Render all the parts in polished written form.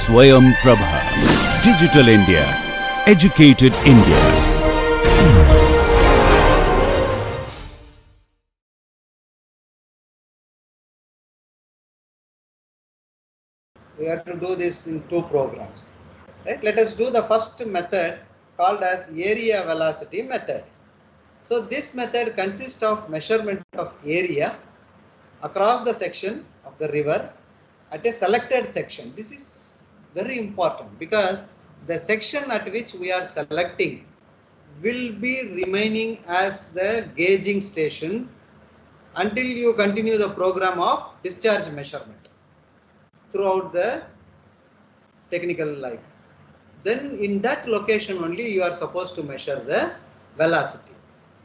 Swayam Prabha. Digital India. Educated India. We have to do this in two programs. Right? Let us do the first method called as area velocity method. So this method consists of measurement of area across the section of the river at a selected section. This is very important because the section at which we are selecting will be remaining as the gauging station until you continue the program of discharge measurement throughout the technical life. Then in that location only you are supposed to measure the velocity.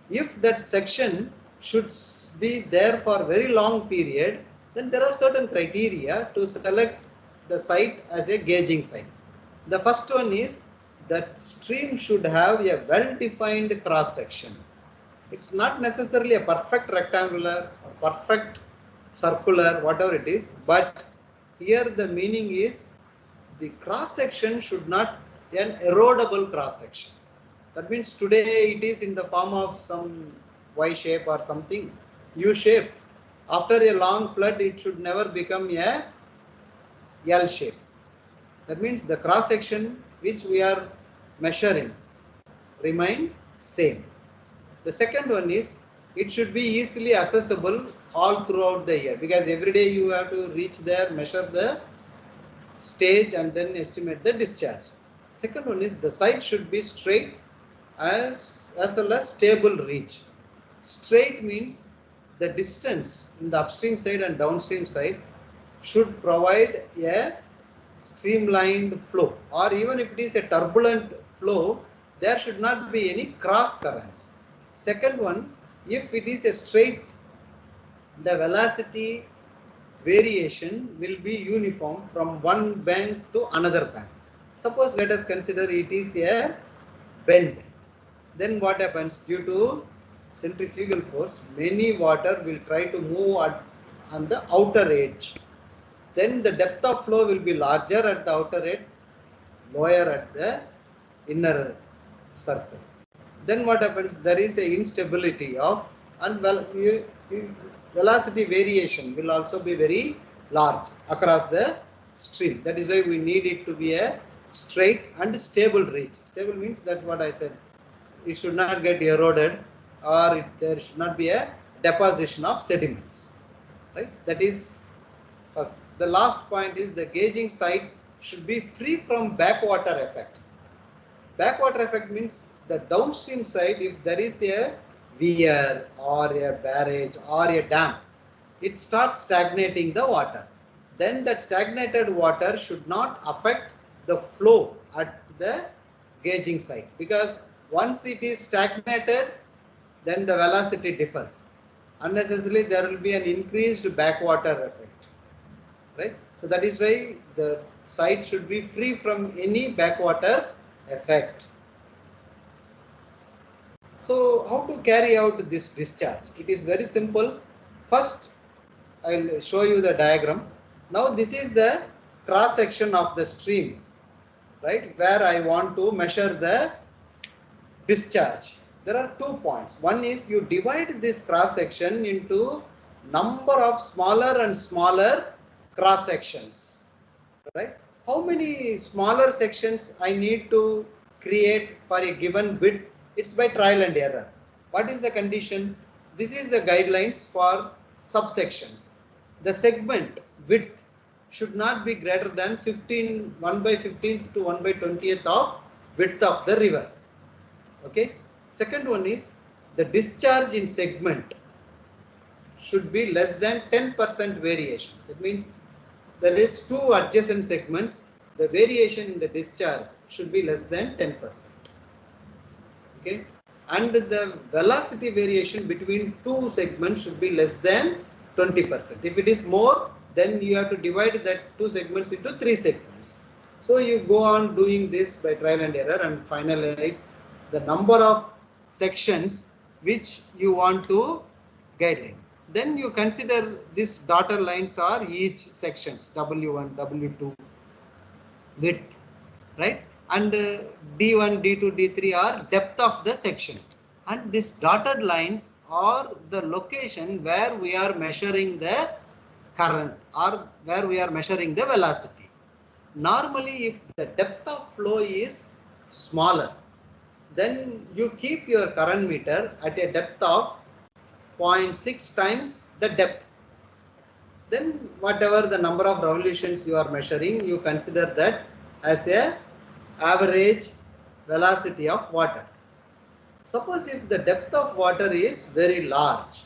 If that section should be there for a very long period, then there are certain criteria to select the site as a gauging site. The first one is that stream should have a well-defined cross section. It's not necessarily a perfect rectangular or perfect circular, whatever it is, but here the meaning is the cross section should not be an erodable cross section. That means today it is in the form of some Y shape or something, U shape. After a long flood, it should never become a L shape. That means the cross section which we are measuring remain same. The second one is it should be easily accessible all throughout the year, because every day you have to reach there, measure the stage and then estimate the discharge. Second one is the site should be straight as well as stable reach. Straight means the distance in the upstream side and downstream side should provide a streamlined flow, or even if it is a turbulent flow, there should not be any cross currents. Second one, if it is a straight, the velocity variation will be uniform from one bank to another bank. Suppose let us consider it is a bend. Then what happens? Due to centrifugal force, many water will try to move on the outer edge. Then the depth of flow will be larger at the outer edge, lower at the inner circle. Then what happens? There is a instability of, and velocity variation will also be very large across the stream. That is why we need it to be a straight and stable reach. Stable means that what I said, it should not get eroded, or there should not be a deposition of sediments. Right? That is first. The last point is the gauging site should be free from backwater effect. Backwater effect means the downstream side, if there is a weir or a barrage or a dam, it starts stagnating the water. Then that stagnated water should not affect the flow at the gauging site, because once it is stagnated, then the velocity differs. Unnecessarily, there will be an increased backwater effect. Right? So that is why the site should be free from any backwater effect. So how to carry out this discharge? It is very simple. First, I will show you the diagram. Now this is the cross section of the stream, right, where I want to measure the discharge. There are 2 points. One is you divide this cross section into number of smaller and smaller cross sections, right? How many smaller sections I need to create for a given width? It's by trial and error. What is the condition? This is the guidelines for subsections. The segment width should not be greater than 1 by 15th to 1 by 20th of width of the river. Okay. Second one is the discharge in segment should be less than 10% variation. That means there is 2 adjacent segments, the variation in the discharge should be less than 10%. Okay, and the velocity variation between 2 segments should be less than 20%. If it is more, then you have to divide that 2 segments into 3 segments. So you go on doing this by trial and error and finalize the number of sections which you want to guideline. Then you consider these dotted lines are each sections W1, W2, width, right? And D1, D2, D3 are depth of the section. And these dotted lines are the location where we are measuring the current or where we are measuring the velocity. Normally, if the depth of flow is smaller, then you keep your current meter at a depth of 0.6 times the depth. Then whatever the number of revolutions you are measuring, you consider that as a average velocity of water. Suppose if the depth of water is very large,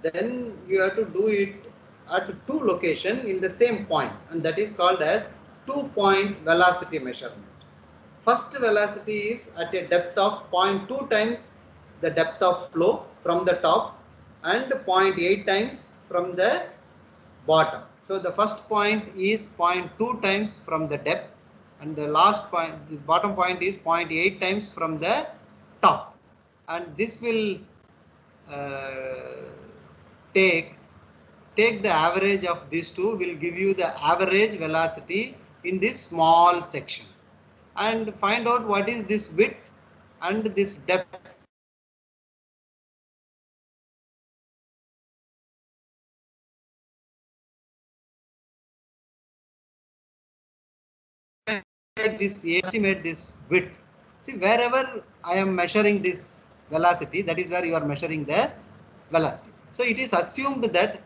then you have to do it at two locations in the same point, and that is called as 2-point velocity measurement. First velocity is at a depth of 0.2 times the depth of flow from the top and 0.8 times from the bottom. So the first point is 0.2 times from the depth, and the last point, the bottom point, is 0.8 times from the top. And this will uh, take the average of these two, will give you the average velocity in this small section. And find out what is this width and this depth. This estimate this width. See, wherever I am measuring this velocity, that is where you are measuring the velocity. So it is assumed that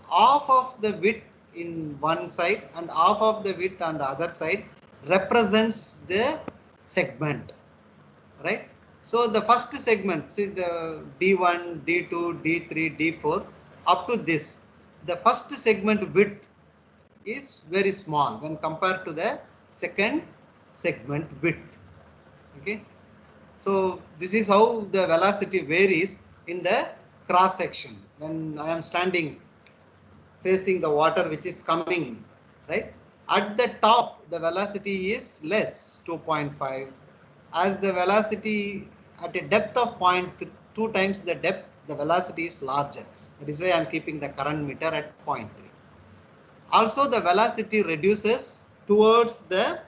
half of the width in one side and half of the width on the other side represents the segment, right? So the first segment, see the D1, D2, D3, D4 up to this, the first segment width is very small when compared to the second segment width. Okay, so this is how the velocity varies in the cross section when I am standing facing the water which is coming, right? At the top, the velocity is less, 2.5. As the velocity at a depth of 0.2 times the depth, the velocity is larger. That is why I am keeping the current meter at 0.3. Also, the velocity reduces towards the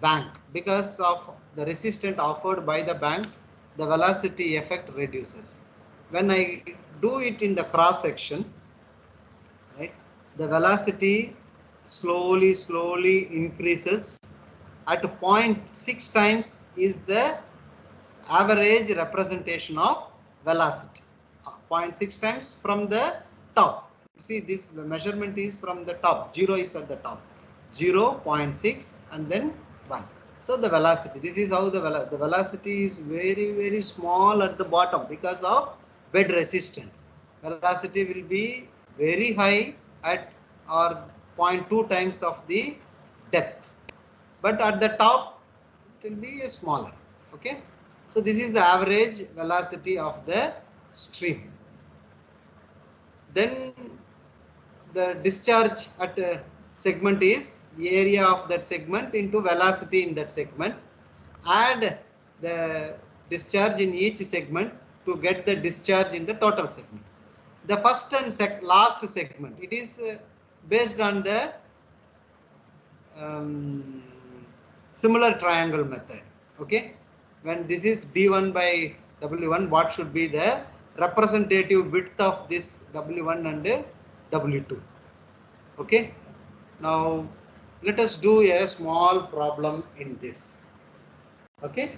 bank because of the resistance offered by the banks. The velocity effect reduces. When I do it in the cross section, right, the velocity slowly increases. At 0.6 times is the average representation of velocity. 0.6 times from the top. You see, this measurement is from the top. 0 is at the top. 0, 0.6 and then 1. So the velocity, this is how the velocity is very small at the bottom because of bed resistance. Velocity will be very high at or 0.2 times of the depth, but at the top it will be smaller. Okay, so this is the average velocity of the stream. Then the discharge at a segment is the area of that segment into velocity in that segment. Add the discharge in each segment to get the discharge in the total segment. The first and last segment, it is based on the similar triangle method. Okay, when this is D1 by W1, what should be the representative width of this W1 and W2? Okay, now let us do a small problem in this. Okay,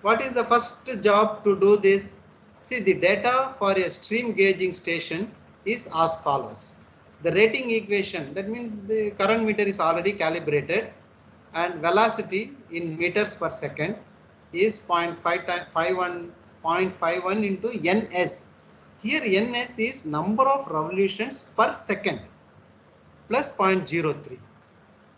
what is the first job to do this? See, the data for a stream gauging station is as follows. The rating equation, that means the current meter is already calibrated, and velocity in meters per second is 0.51 into ns. Here ns is number of revolutions per second plus 0.03.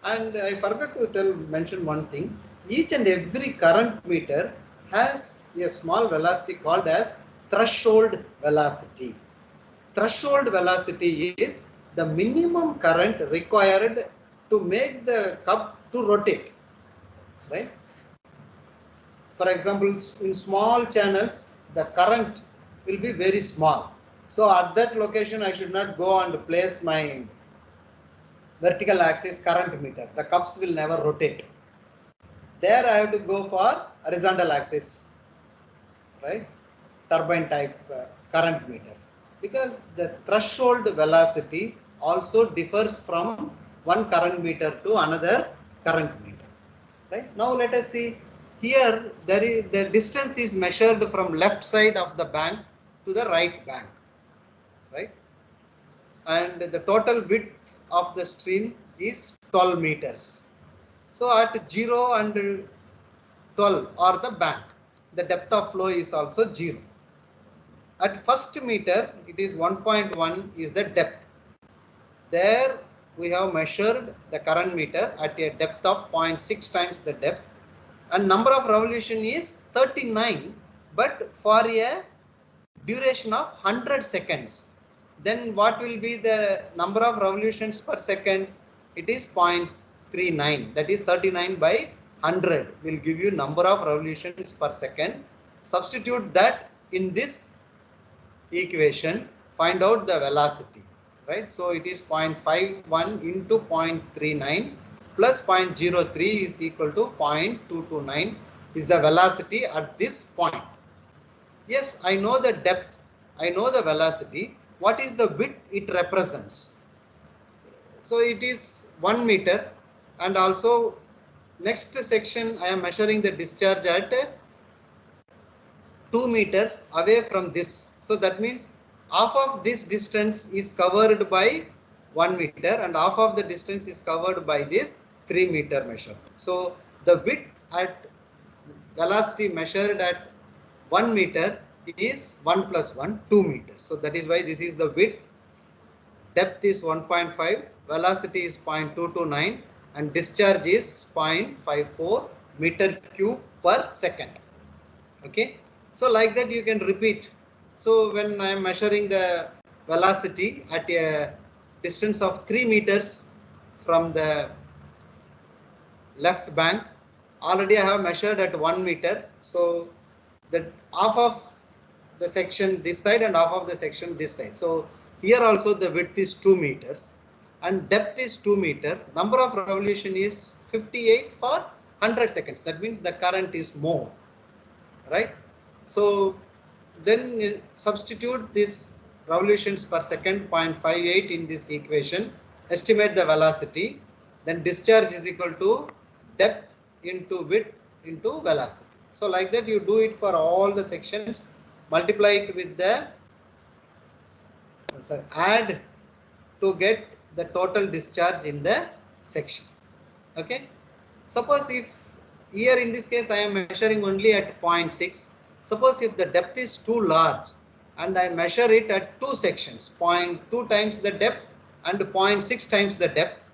And I forgot to mention one thing. Each and every current meter has a small velocity called as threshold velocity. Threshold velocity is the minimum current required to make the cup to rotate, right? For example, in small channels, the current will be very small. So at that location, I should not go and place my vertical axis current meter. The cups will never rotate. There I have to go for horizontal axis, right? Turbine type current meter, because the threshold velocity also differs from one current meter to another current meter. Right? Now let us see here. There is the distance is measured from left side of the bank to the right bank, right? And the total width of the stream is 12 meters. So at 0 and 12 are the bank. The depth of flow is also 0. At first meter, it is 1.1 is the depth. There we have measured the current meter at a depth of 0.6 times the depth, and number of revolution is 39, but for a duration of 100 seconds. Then what will be the number of revolutions per second? It is 0.39, that is 39 by 100 will give you number of revolutions per second. Substitute that in this equation, find out the velocity, right? So it is 0.51 into 0.39 plus 0.03 is equal to 0.229 is the velocity at this point. Yes, I know the depth, I know the velocity. What is the width it represents? So it is 1 meter, and also next section I am measuring the discharge at 2 meters away from this. So that means half of this distance is covered by 1 meter and half of the distance is covered by this 3 meter measurement. So the width at velocity measured at 1 meter is 1 plus 1, 2 meters. So that is why this is the width. Depth is 1.5, velocity is 0.229 and discharge is 0.54 meter cube per second. Okay. So like that you can repeat. So when I am measuring the velocity at a distance of 3 meters from the left bank, already I have measured at 1 meter. So the half of the section this side and half of the section this side. So here also the width is 2 meters and depth is 2 meter. Number of revolution is 58 for 100 seconds. That means the current is more, right? So then substitute this revolutions per second 0.58 in this equation, estimate the velocity, then discharge is equal to depth into width into velocity. So like that you do it for all the sections, multiply it with the add to get the total discharge in the section. Okay. Suppose if here in this case I am measuring only at 0.6. Suppose if the depth is too large and I measure it at two sections, 0.2 times the depth and 0.6 times the depth,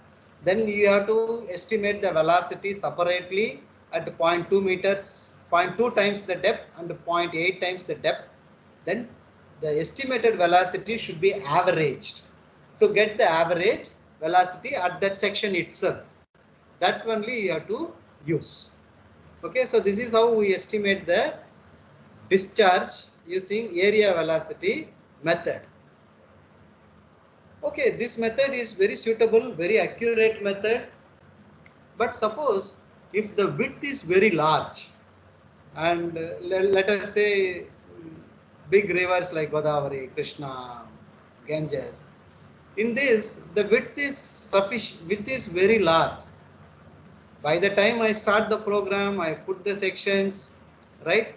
then you have to estimate the velocity separately at 0.2 meters, 0.2 times the depth and 0.8 times the depth. Then the estimated velocity should be averaged to get the average velocity at that section itself. That only you have to use. Okay, so this is how we estimate the discharge using area velocity method. Okay, this method is very suitable, very accurate method. But suppose if the width is very large and let us say big rivers like Godavari, Krishna, Ganges, in this the width is sufficient, width is very large. By the time I start the program, I put the sections, right?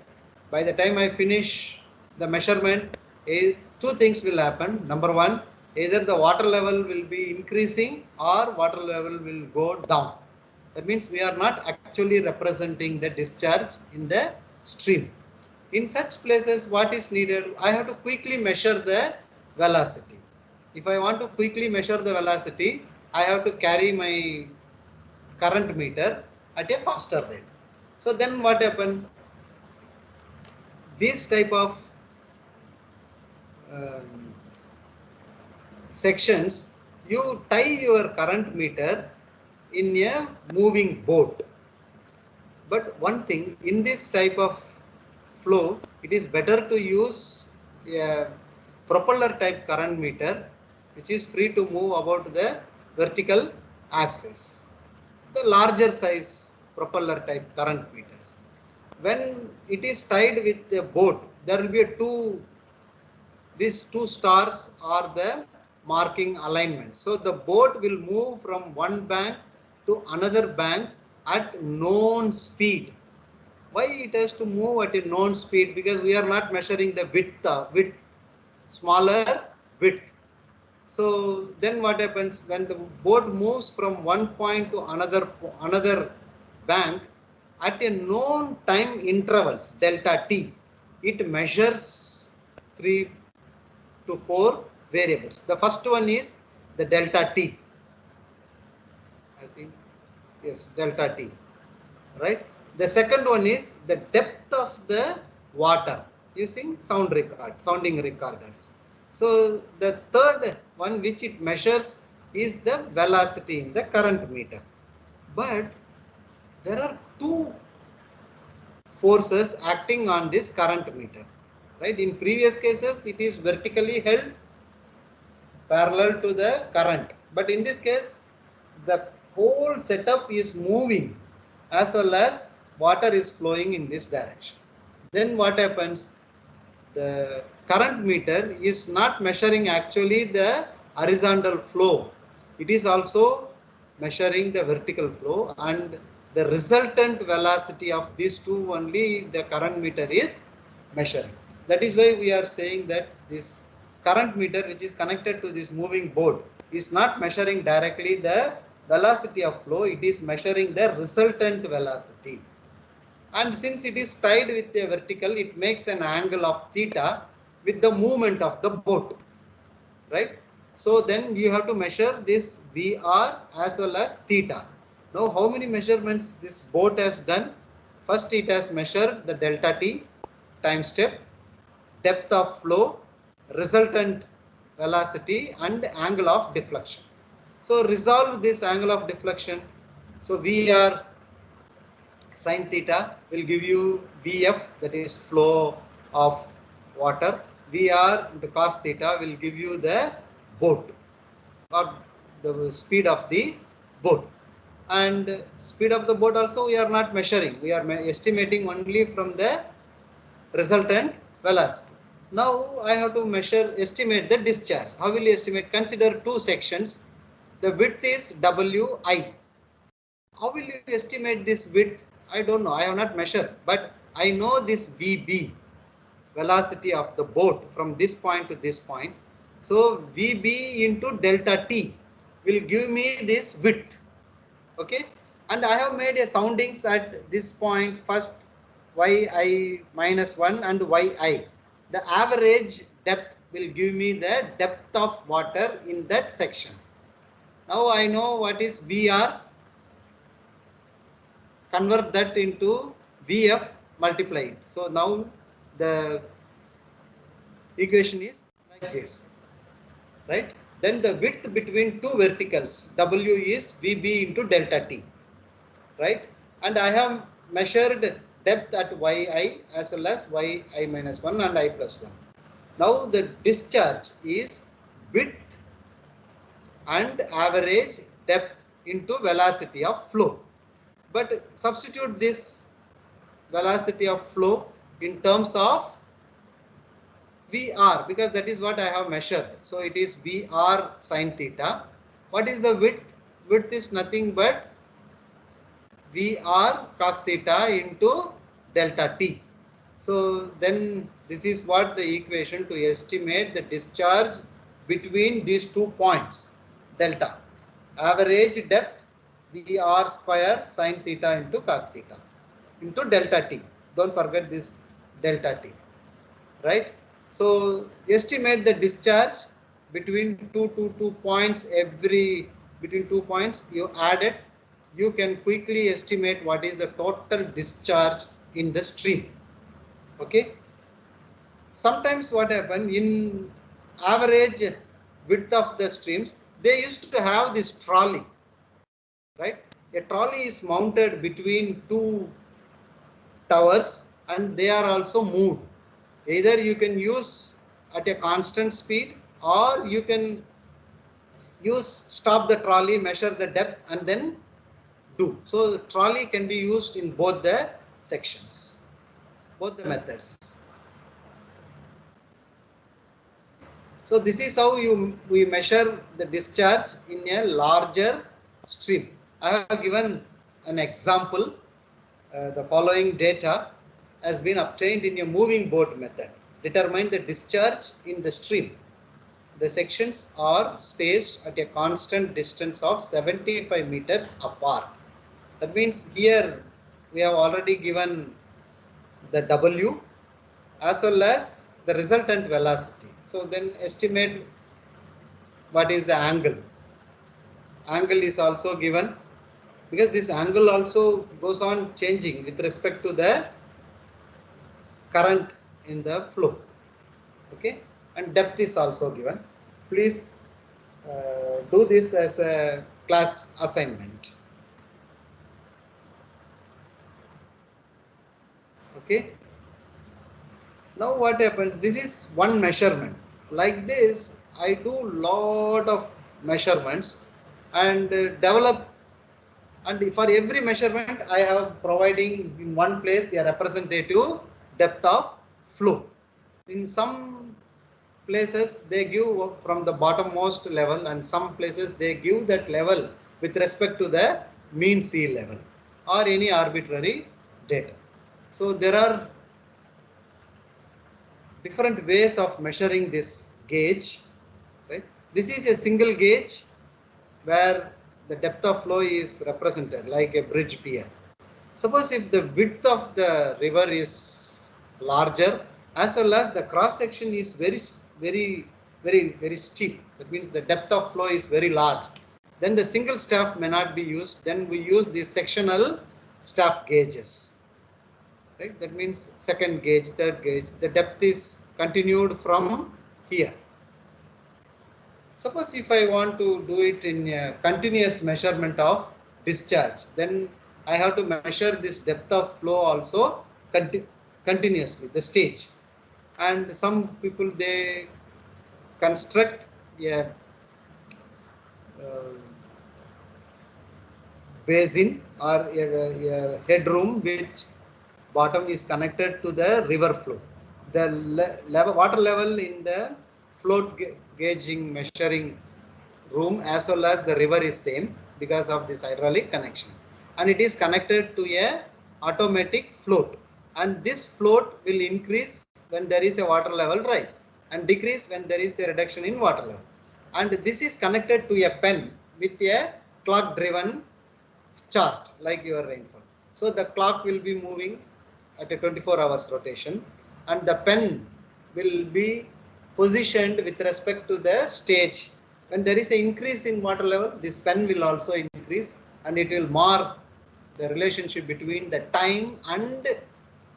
By the time I finish the measurement, two things will happen. Number one, either the water level will be increasing or water level will go down. That means we are not actually representing the discharge in the stream. In such places, what is needed? I have to quickly measure the velocity. If I want to quickly measure the velocity, I have to carry my current meter at a faster rate. So then what happened? This type of um, sections, you tie your current meter in a moving boat. But one thing, in this type of flow, it is better to use a propeller type current meter which is free to move about the vertical axis. The larger size propeller type current meters. When it is tied with a boat, there will be these two stars are the marking alignment. So the boat will move from one bank to another bank at known speed. Why it has to move at a known speed? Because we are not measuring the width, smaller width. So then what happens when the boat moves from one point to another bank at a known time intervals delta t, it measures 3 to 4 variables. The first one is the delta t. I think yes, delta t, right? The second one is the depth of the water using sounding recorders. So the third one which it measures is the velocity in the current meter. But there are two forces acting on this current meter, right? In previous cases it is vertically held parallel to the current, but in this case the whole setup is moving as well as water is flowing in this direction. Then what happens, the current meter is not measuring actually the horizontal flow, it is also measuring the vertical flow, and the resultant velocity of these two only the current meter is measuring. That is why we are saying that this current meter which is connected to this moving board is not measuring directly the velocity of flow, it is measuring the resultant velocity. And since it is tied with a vertical, it makes an angle of theta with the movement of the boat, right? So then you have to measure this VR as well as theta. Now how many measurements this boat has done? First it has measured the delta t time step, depth of flow, resultant velocity and angle of deflection. So resolve this angle of deflection. So VR sin theta will give you Vf, that is flow of water. Vr into cos theta will give you the boat or the speed of the boat. And speed of the boat also we are not measuring, we are estimating only from the resultant velocity. Now I have to estimate the discharge. How will you estimate? Consider two sections. The width is Wi. How will you estimate this width? I don't know. I have not measured, but I know this VB, velocity of the boat from this point to this point. So VB into delta T will give me this width. Okay. And I have made a soundings at this point first yi minus 1 and yi. The average depth will give me the depth of water in that section. Now I know what is VR, convert that into Vf, multiply it. So now the equation is like this, right? Then the width between two verticals, W is Vb into delta T, right? And I have measured depth at yi as well as yi minus 1 and I plus 1. Now the discharge is width and average depth into velocity of flow. But substitute this velocity of flow in terms of VR, because that is what I have measured. So it is VR sin theta. What is the width? Width is nothing but VR cos theta into delta T. So then this is what the equation to estimate the discharge between these 2 points, delta. Average depth VR square sin theta into cos theta into delta T. Don't forget this delta T, right? So estimate the discharge between two points, between 2 points you add it, you can quickly estimate what is the total discharge in the stream. Okay. Sometimes what happen in average width of the streams, they used to have this trolley, right? A trolley is mounted between two towers and they are also moved. Either you can use at a constant speed or you can use stop the trolley, measure the depth, and then do. So trolley can be used in both the sections, both the methods. So this is how we measure the discharge in a larger stream. I have given an example. The following data has been obtained in a moving boat method. Determine the discharge in the stream. The sections are spaced at a constant distance of 75 meters apart. That means here we have already given the W as well as the resultant velocity. So then estimate what is the angle. Angle is also given because this angle also goes on changing with respect to the current in the flow. Okay, and depth is also given. Please do this as a class assignment. Okay, now what happens, this is one measurement. Like this I do lot of measurements and develop, and for every measurement I have providing in one place a representative depth of flow. In some places they give from the bottommost level, and some places they give that level with respect to the mean sea level or any arbitrary data. So there are different ways of measuring this gauge, right? This is a single gauge where the depth of flow is represented like a bridge pier. Suppose if the width of the river is larger as well as the cross section is very steep, that means the depth of flow is very large, then the single staff may not be used. Then we use the sectional staff gauges, right? That means second gauge, third gauge, the depth is continued from here. Suppose if I want to do it in a continuous measurement of discharge, then I have to measure this depth of flow also continuously, the stage. And some people they construct a basin or a headroom which bottom is connected to the river flow. The water level in the float gauging measuring room as well as the river is same because of this hydraulic connection, and it is connected to a automatic float, and this float will increase when there is a water level rise and decrease when there is a reduction in water level, and this is connected to a pen with a clock driven chart like your rainfall. So the clock will be moving at a 24 hours rotation, and the pen will be positioned with respect to the stage. When there is an increase in water level, this pen will also increase, and it will mark the relationship between the time and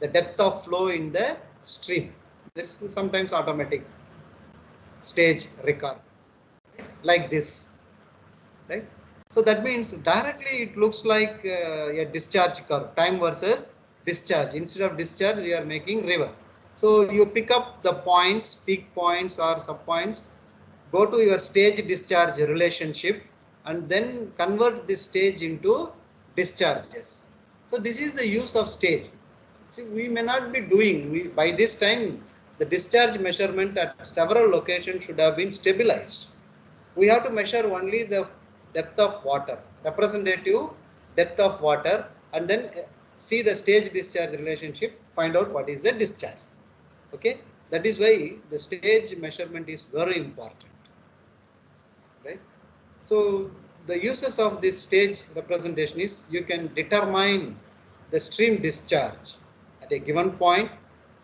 the depth of flow in the stream. This is sometimes automatic stage record like this, right? So that means directly it looks like a discharge curve, time versus discharge. Instead of discharge, we are making river. So you pick up the points, peak points or sub points, go to your stage discharge relationship, and then convert this stage into discharges. So this is the use of stage. See, we may not be doing, by this time, the discharge measurement at several locations should have been stabilized. We have to measure only the depth of water, representative depth of water, and then see the stage discharge relationship, find out what is the discharge. Okay, that is why the stage measurement is very important, right? So the uses of this stage representation is you can determine the stream discharge at a given point.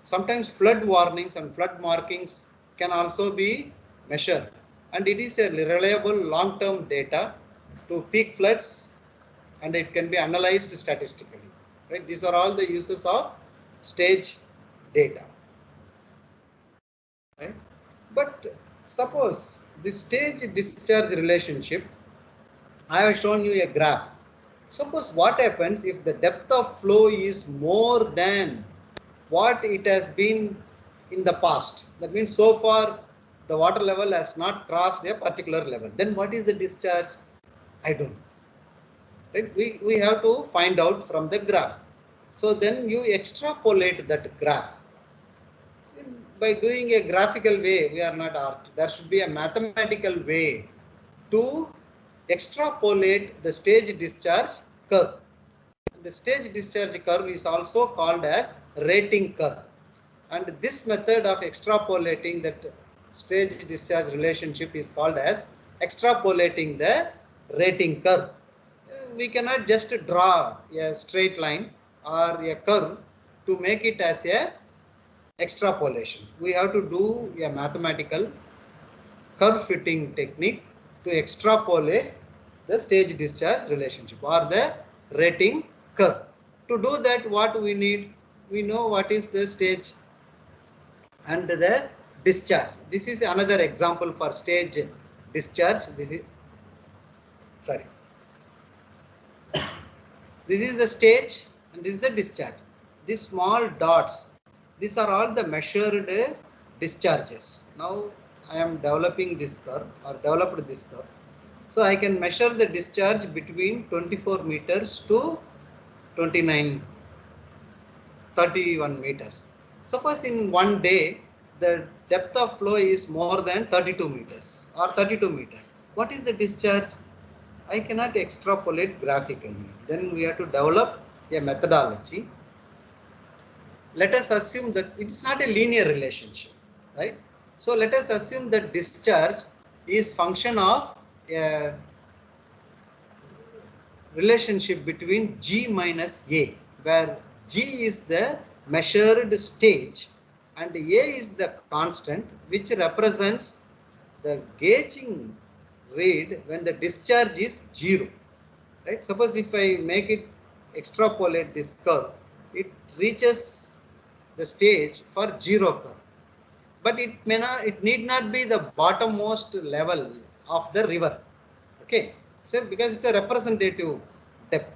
Sometimes flood warnings and flood markings can also be measured, and it is a reliable long-term data to peak floods, and it can be analyzed statistically, right? These are all the uses of stage data, right? But suppose the stage discharge relationship, I have shown you a graph. Suppose what happens if the depth of flow is more than what it has been in the past. That means so far the water level has not crossed a particular level. Then what is the discharge? I don't know. Right? We have to find out from the graph. So then you extrapolate that graph. By doing a graphical way, we are not art. There should be a mathematical way to extrapolate the stage discharge curve. The stage discharge curve is also called as rating curve. And this method of extrapolating that stage discharge relationship is called as extrapolating the rating curve. We cannot just draw a straight line or a curve to make it as a extrapolation. We have to do a mathematical curve fitting technique to extrapolate the stage discharge relationship or the rating curve. To do that, what we need, we know what is the stage and the discharge. This is another example for stage discharge. This is sorry. This is the stage and this is the discharge. These small dots, these are all the measured discharges. Now I am developing this curve or developed this curve. So I can measure the discharge between 24 meters to 29, 31 meters. Suppose in one day, the depth of flow is more than 32 meters or 32 meters. What is the discharge? I cannot extrapolate graphically. Then we have to develop a methodology. Let us assume that it's not a linear relationship, right? So let us assume that discharge is function of a relationship between G minus A, where G is the measured stage and A is the constant which represents the gauging read when the discharge is 0. Right? Suppose if I make it extrapolate this curve, it reaches the stage for 0 curve. But it need not be the bottommost level of the river. Okay. So because it's a representative depth.